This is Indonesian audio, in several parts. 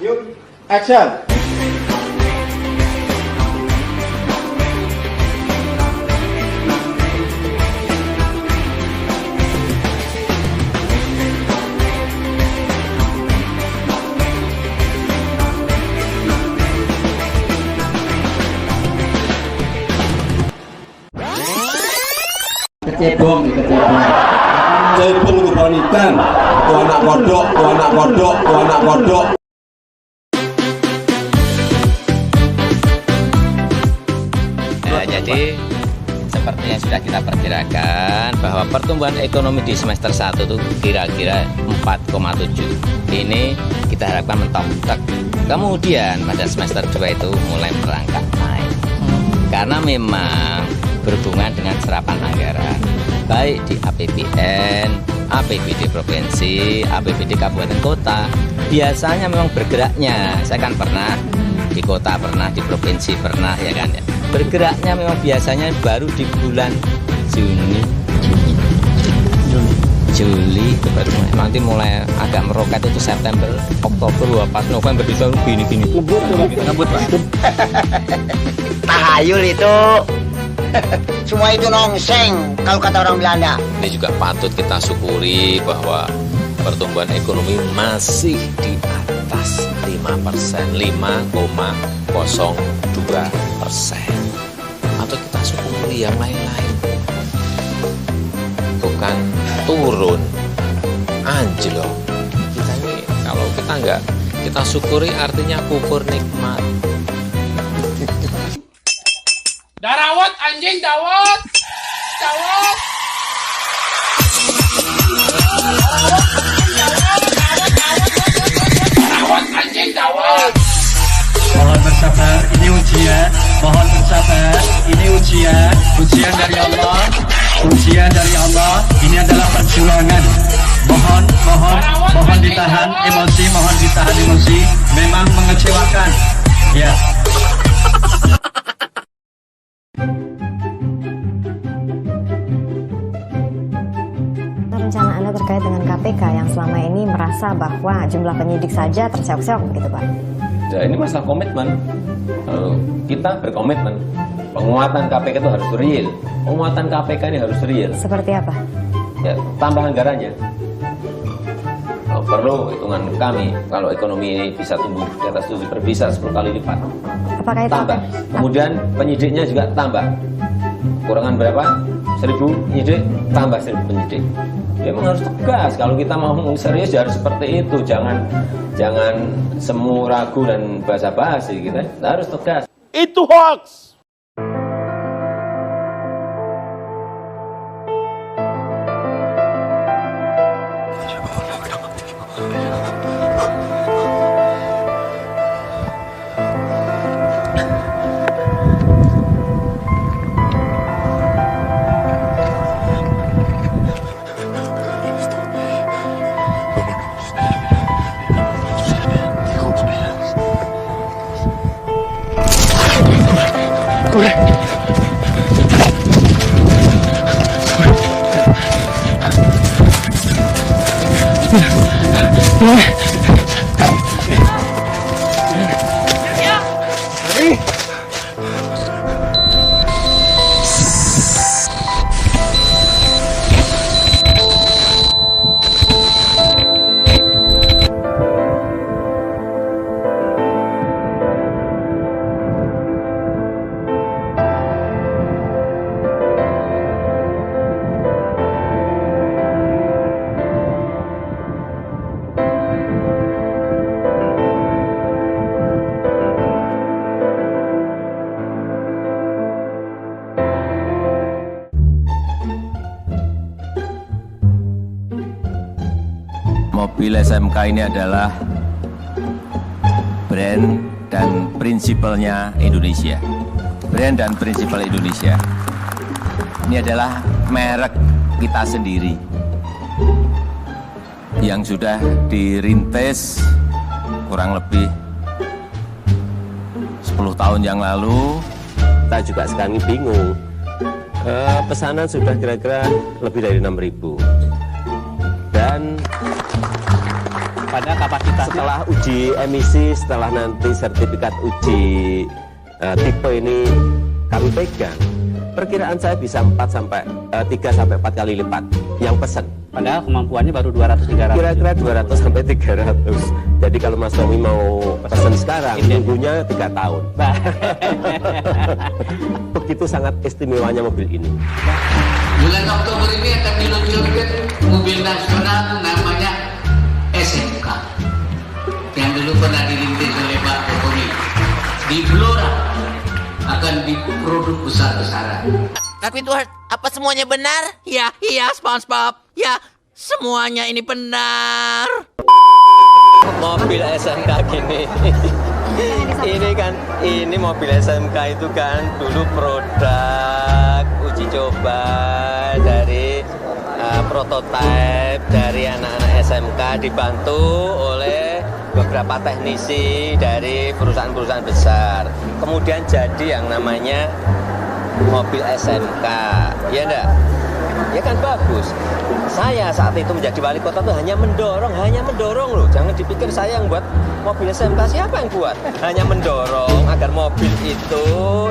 Yuk, action! Kecebong, cebong itu panitan, tuh anak kodok, tuh anak kodok, tuh anak kodok. Jadi seperti yang sudah kita perkirakan bahwa pertumbuhan ekonomi di semester 1 itu kira-kira 4,7. Ini kita harapkan mentok. Kemudian pada semester 2 itu mulai merangkak naik. Karena memang berhubungan dengan serapan anggaran baik di APBN, APBD provinsi, APBD kabupaten kota. Biasanya memang bergeraknya, saya kan pernah di kota, pernah di provinsi, pernah ya kan ya. Bergeraknya memang biasanya baru di bulan Juli itu baru nanti mulai agak meroket itu September, Oktober, pas November bisa gini-gini. Ngebut Pak. Tahayul itu. Semua itu nongseng kalau kata orang Belanda. Ini juga patut kita syukuri bahwa pertumbuhan ekonomi masih di atas 5%, 5,02%. Atau kita syukuri yang lain-lain. Bukan turun, anjlok. Kita ini kalau kita enggak, kita syukuri artinya kukur nikmat. Darawat anjing, dawat. Dawat. Darawat anjing, dawat. Mohon bersabar, ini ujian. Mohon bersabar, ini ujian. Ujian dari Allah. Ujian dari Allah. Ini adalah perjuangan. Mohon ditahan emosi, mohon ditahan emosi. Memang mengecewakan. Ya. Rencana Anda terkait dengan KPK yang selama ini merasa bahwa jumlah penyidik saja terseok-seok begitu Pak? Ya, ini masalah komitmen. Kita berkomitmen. Penguatan KPK itu harus real. Penguatan KPK ini harus real. Seperti apa? Ya, tambah anggarannya. Perlu hitungan kami kalau ekonomi ini bisa tumbuh di atas 7 bisa 10 kali lipat. Apakah itu Tambah. Kemudian penyidiknya juga tambah. Kurangan berapa? 1000 penyidik, tambah 1000 penyidik. Ya, memang harus tegas. Kalau kita mau serius ya harus seperti itu. Jangan semu ragu dan basa-basi gitu. Kita harus tegas. Itu hoax. Mobil SMK ini adalah brand dan prinsipalnya Indonesia. Brand dan prinsipal Indonesia. Ini adalah merek kita sendiri yang sudah dirintis kurang lebih 10 tahun yang lalu. Kita juga sekarang bingung. Pesanan sudah kira-kira lebih dari 6.000. Dan pada kapasitasnya setelah uji emisi, setelah nanti sertifikat uji tipe ini kami pegang, perkiraan saya bisa 3 sampai 4 kali lipat yang pesan. Padahal kemampuannya baru 200-300. Kira-kira 200 sampai 300. Jadi kalau Mas Tommy mau pesan sekarang, tunggunya 3 tahun. Begitu sangat istimewanya mobil ini. Bulan Oktober ini akan diluncurkan mobil nasional namanya SMK, yang dulu pernah dirintis oleh Pak Jokowi. Di Blora akan diproduk besar-besaran. Tapi Tuhan, apa semuanya benar? Ya, iya SpongeBob. Ya, semuanya ini benar. Mobil SMK gini. Ini mobil SMK itu kan dulu produk uji coba dari prototipe dari anak-anak SMK dibantu oleh beberapa teknisi dari perusahaan-perusahaan besar. Kemudian jadi yang namanya mobil SMK, ya enggak? Ya kan bagus. Saya saat itu menjadi wali kota itu hanya mendorong loh. Jangan dipikir saya yang buat mobil SMK, siapa yang buat? Hanya mendorong agar mobil itu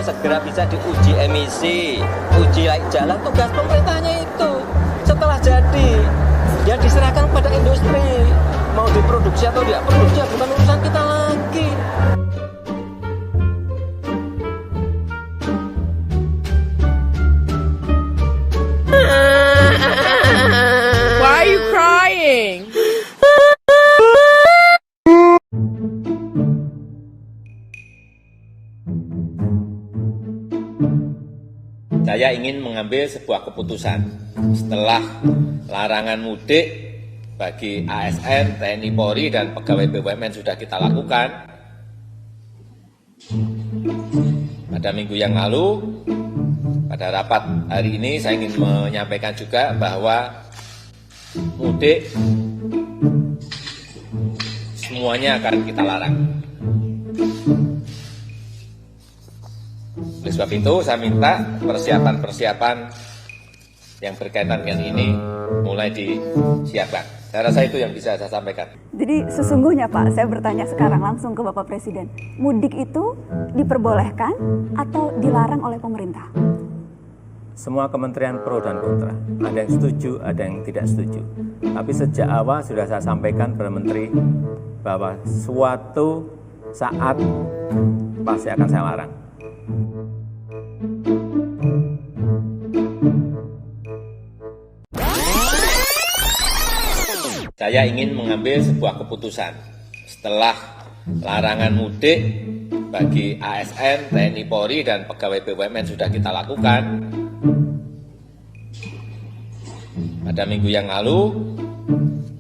segera bisa diuji emisi, uji layak jalan. Tugas pemerintahnya itu. Setelah jadi, ya diserahkan kepada industri. Mau diproduksi atau tidak produksi, bukan urusan kita lagi. Why are you crying? Saya ingin mengambil sebuah keputusan setelah larangan mudik bagi ASN, TNI Polri, dan pegawai BUMN sudah kita lakukan. Pada minggu yang lalu, pada rapat hari ini saya ingin menyampaikan juga bahwa mudik semuanya akan kita larang. Oleh sebab itu saya minta persiapan-persiapan yang berkaitan dengan ini mulai disiapkan. Saya rasa itu yang bisa saya sampaikan. Jadi sesungguhnya Pak, saya bertanya sekarang langsung ke Bapak Presiden, mudik itu diperbolehkan atau dilarang oleh pemerintah? Semua kementerian pro dan kontra. Ada yang setuju, ada yang tidak setuju. Tapi sejak awal sudah saya sampaikan kepada Menteri bahwa suatu saat pasti akan saya larang. Saya ingin mengambil sebuah keputusan setelah larangan mudik bagi ASN, TNI Polri, dan pegawai BUMN sudah kita lakukan. Pada minggu yang lalu,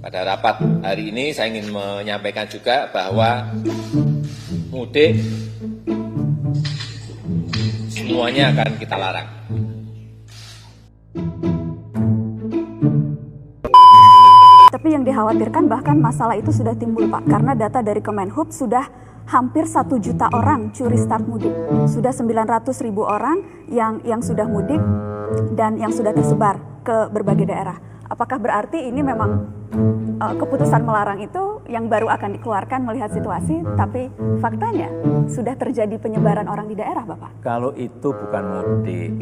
pada rapat hari ini saya ingin menyampaikan juga bahwa mudik semuanya akan kita larang. Tapi yang dikhawatirkan bahkan masalah itu sudah timbul Pak, karena data dari Kemenhub sudah hampir 1 juta orang curi start mudik. Sudah 900.000 orang yang sudah mudik dan yang sudah tersebar ke berbagai daerah. Apakah berarti ini memang keputusan melarang itu yang baru akan dikeluarkan melihat situasi, tapi faktanya sudah terjadi penyebaran orang di daerah Bapak? Kalau itu bukan mudik,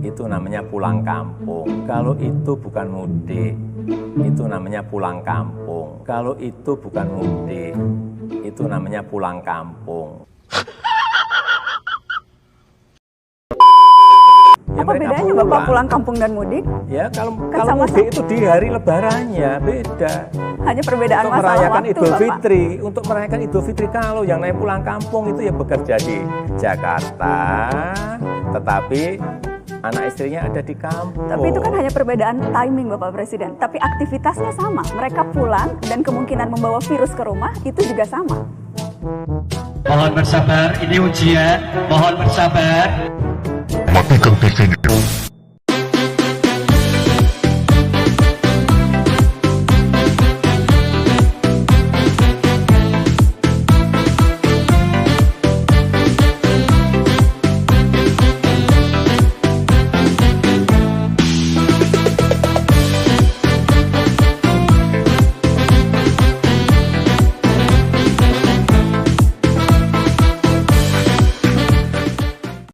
itu namanya pulang kampung. Kalau itu bukan mudik, itu namanya pulang kampung. Kalau itu bukan mudik, itu namanya pulang kampung. Ya, apa bedanya Bapak pulang kampung dan mudik? Ya kalau mudik itu di hari lebarannya beda. Hanya perbedaan untuk masalah merayakan waktu Idul Bapak. Fitri, untuk merayakan Idul Fitri kalau yang naik pulang kampung itu ya bekerja di Jakarta, tetapi anak istrinya ada di kampung. Tapi itu kan hanya perbedaan timing Bapak Presiden. Tapi aktivitasnya sama. Mereka pulang dan kemungkinan membawa virus ke rumah itu juga sama. Mohon bersabar, ini ujian. Mohon bersabar. Matikan TV-nya.